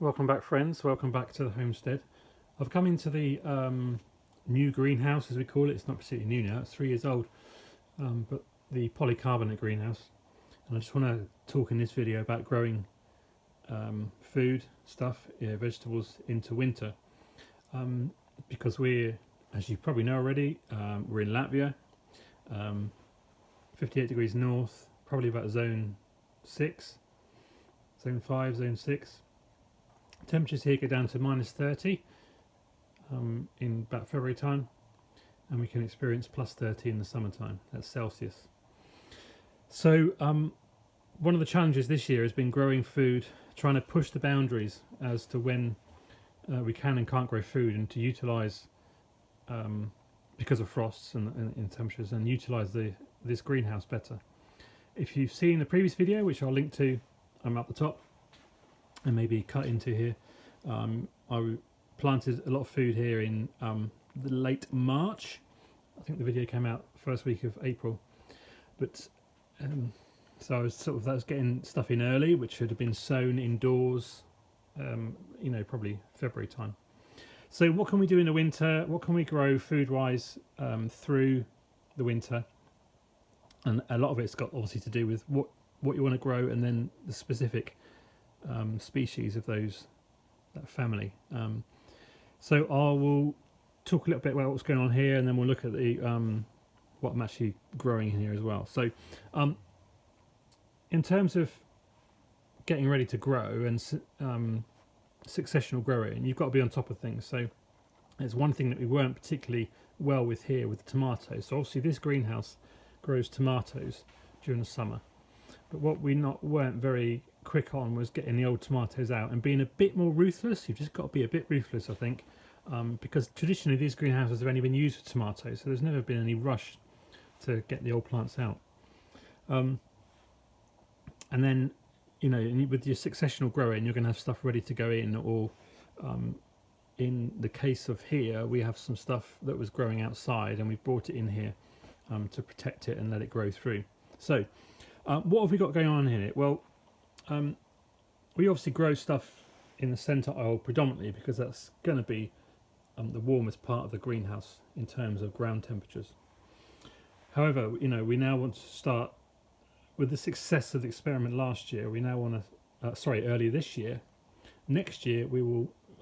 Welcome back, friends. Welcome back to the homestead. I've come into the new greenhouse, as we call it. It's not particularly new now, it's 3 years old, but the polycarbonate greenhouse. And I just want to talk in this video about growing food stuff, vegetables into winter, because we're, as you probably know already, we're in Latvia, 58 degrees north, probably about zone 6, zone 5, zone 6. Temperatures here go down to minus 30 in about February time, and we can experience plus 30 in the summertime. That's Celsius. So one of the challenges this year has been growing food, trying to push the boundaries as to when we can and can't grow food, and to utilise, because of frosts and in temperatures, and utilise this greenhouse better. If you've seen the previous video, which I'll link to up the top and maybe cut into here, I planted a lot of food here in the late March. I think the video came out first week of April, but so I was that was getting stuff in early, which should have been sown indoors, probably February time. So what can we do in the winter? What can we grow food wise through the winter? And a lot of it's got obviously to do with what you want to grow, and then the specific species of that family. So I will talk a little bit about what's going on here, and then we'll look at the what I'm actually growing in here as well. So in terms of getting ready to grow and successional growing, you've got to be on top of things. So there's one thing that we weren't particularly well with here with the tomatoes. So obviously this greenhouse grows tomatoes during the summer, but what we weren't very quick on was getting the old tomatoes out and being a bit more ruthless. You've just got to be a bit ruthless, I think, because traditionally these greenhouses have only been used for tomatoes, so there's never been any rush to get the old plants out. And then, with your successional growing, you're going to have stuff ready to go in, or in the case of here, we have some stuff that was growing outside and we've brought it in here to protect it and let it grow through. So what have we got going on here? Well, we obviously grow stuff in the centre aisle predominantly, because that's going to be the warmest part of the greenhouse in terms of ground temperatures. However, we now want to start with the success of the experiment last year. We now want to, earlier this year. Next year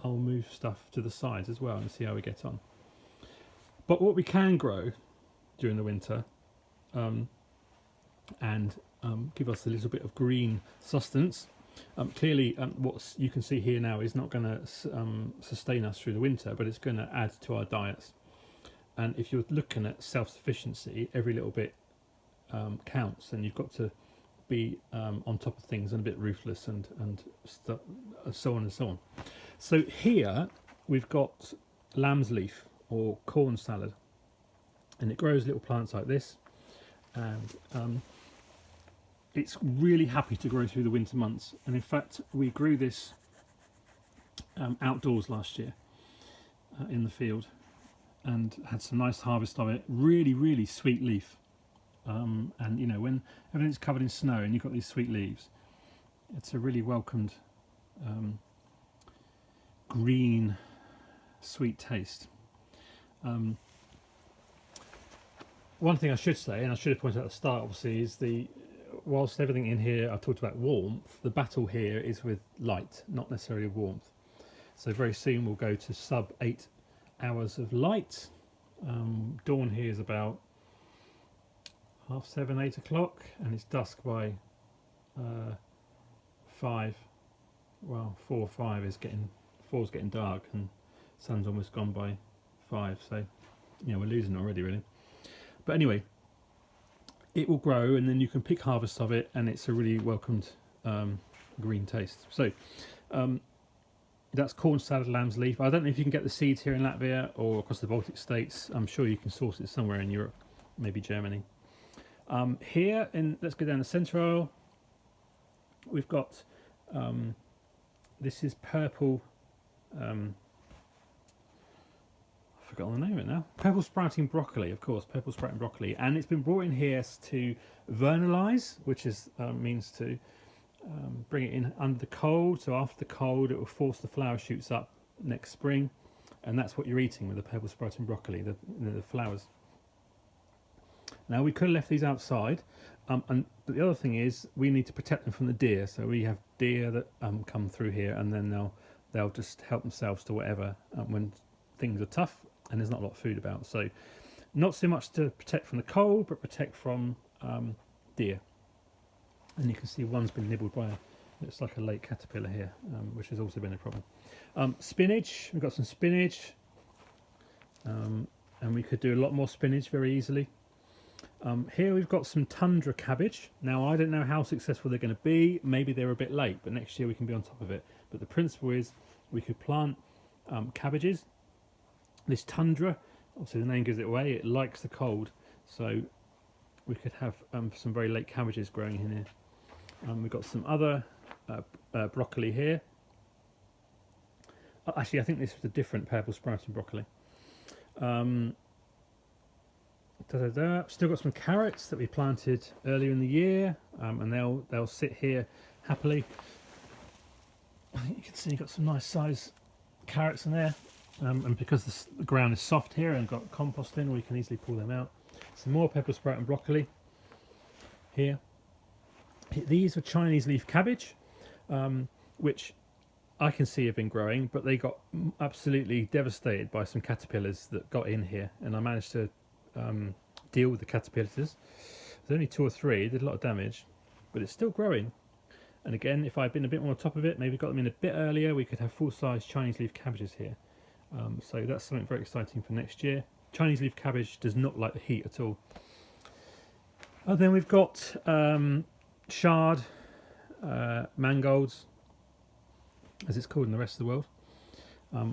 I'll move stuff to the sides as well and see how we get on. But what we can grow during the winter, and give us a little bit of green sustenance. Clearly, what you can see here now is not going to sustain us through the winter, but it's going to add to our diets. And if you're looking at self-sufficiency, every little bit counts, and you've got to be on top of things and a bit ruthless and so on and so on. So here we've got lamb's leaf or corn salad, and it grows little plants like this, and it's really happy to grow through the winter months. And in fact, we grew this outdoors last year in the field, and had some nice harvest of it. Really, really sweet leaf. And when everything's covered in snow and you've got these sweet leaves, it's a really welcomed green, sweet taste. One thing I should say, and I should have pointed out at the start, obviously, is whilst everything in here I've talked about warmth, the battle here is with light, not necessarily warmth. So very soon we'll go to sub 8 hours of light. Dawn here is about 7:30, 8 o'clock, and it's dusk by 5. Well, 4 or 5 is getting, 4's getting dark, and sun's almost gone by 5. So we're losing already, really. But anyway, it will grow, and then you can pick harvests of it, and it's a really welcomed green taste. So that's corn salad, lamb's leaf. I don't know if you can get the seeds here in Latvia or across the Baltic states. I'm sure you can source it somewhere in Europe, maybe Germany. Here, let's go down the centre aisle. We've got this is purple. I've forgotten the name of it now. Purple sprouting broccoli, of course, purple sprouting broccoli, and it's been brought in here to vernalise, which is means to bring it in under the cold, so after the cold it will force the flower shoots up next spring, and that's what you're eating with the purple sprouting broccoli, the flowers. Now we could have left these outside, but the other thing is we need to protect them from the deer. So we have deer that come through here, and then they'll just help themselves to whatever when things are tough and there's not a lot of food about. So not so much to protect from the cold, but protect from deer. And you can see one's been nibbled by looks like a late caterpillar here, which has also been a problem. Spinach, we've got some spinach, and we could do a lot more spinach very easily. Here we've got some Tundra cabbage. Now I don't know how successful they're going to be. Maybe they're a bit late, but next year we can be on top of it. But the principle is we could plant cabbages. This Tundra, obviously the name gives it away, it likes the cold, so we could have some very late cabbages growing in here. We've got some other broccoli here. Actually, I think this was a different purple sprouting broccoli. Still got some carrots that we planted earlier in the year, and they'll sit here happily. I think you can see you've got some nice size carrots in there, and because the ground is soft here and got compost in, we can easily pull them out. Some more purple sprouting broccoli here. These are Chinese leaf cabbage, which I can see have been growing, but they got absolutely devastated by some caterpillars that got in here, and I managed to deal with the caterpillars. There's only 2 or 3, did a lot of damage, but it's still growing. And again, if I'd been a bit more on top of it, maybe got them in a bit earlier, we could have full-size Chinese leaf cabbages here. So that's something very exciting for next year. Chinese leaf cabbage does not like the heat at all. Then we've got shard mangolds, as it's called in the rest of the world.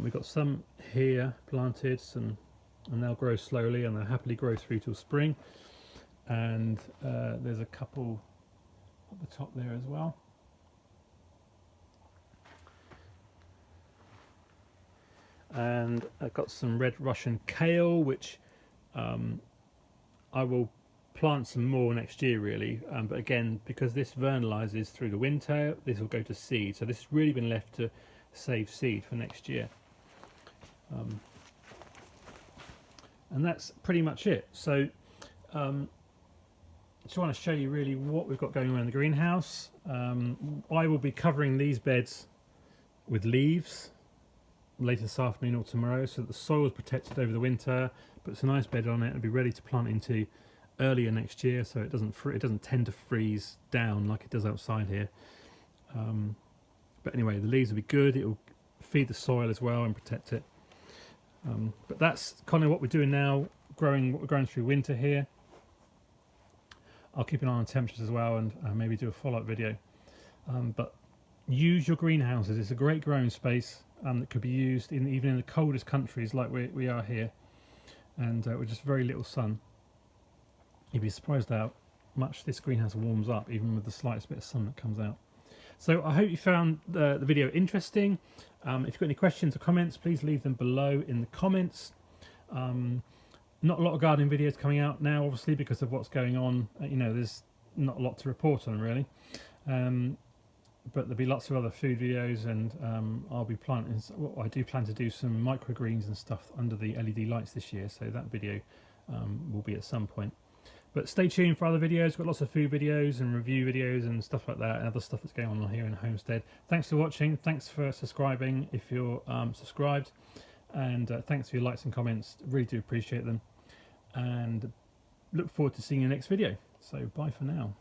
We've got some here planted, and they'll grow slowly, and they'll happily grow through till spring. And there's a couple at the top there as well. And I've got some red Russian kale, which I will plant some more next year really, but again, because this vernalizes through the winter, this will go to seed, so this has really been left to save seed for next year. And that's pretty much it. So just want to show you really what we've got going on in the greenhouse. I will be covering these beds with leaves later this afternoon or tomorrow, so that the soil is protected over the winter, puts a nice bed on it and be ready to plant into earlier next year, so it doesn't tend to freeze down like it does outside here. But anyway, the leaves will be good, it will feed the soil as well and protect it. But that's kind of what we're doing now, growing through winter here. I'll keep an eye on temperatures as well, and maybe do a follow-up video. But use your greenhouses. It's a great growing space that could be used even in the coldest countries like we are here, and with just very little sun. You'd be surprised how much this greenhouse warms up even with the slightest bit of sun that comes out. So I hope you found the video interesting. If you've got any questions or comments, please leave them below in the comments. Not a lot of gardening videos coming out now, obviously, because of what's going on. There's not a lot to report on really. But there'll be lots of other food videos, and I'll be planting. I do plan to do some microgreens and stuff under the LED lights this year, so that video will be at some point. But stay tuned for other videos. We've got lots of food videos and review videos and stuff like that, and other stuff that's going on here in Homestead. Thanks for watching. Thanks for subscribing if you're subscribed, and thanks for your likes and comments. Really do appreciate them, and look forward to seeing you in the next video. So bye for now.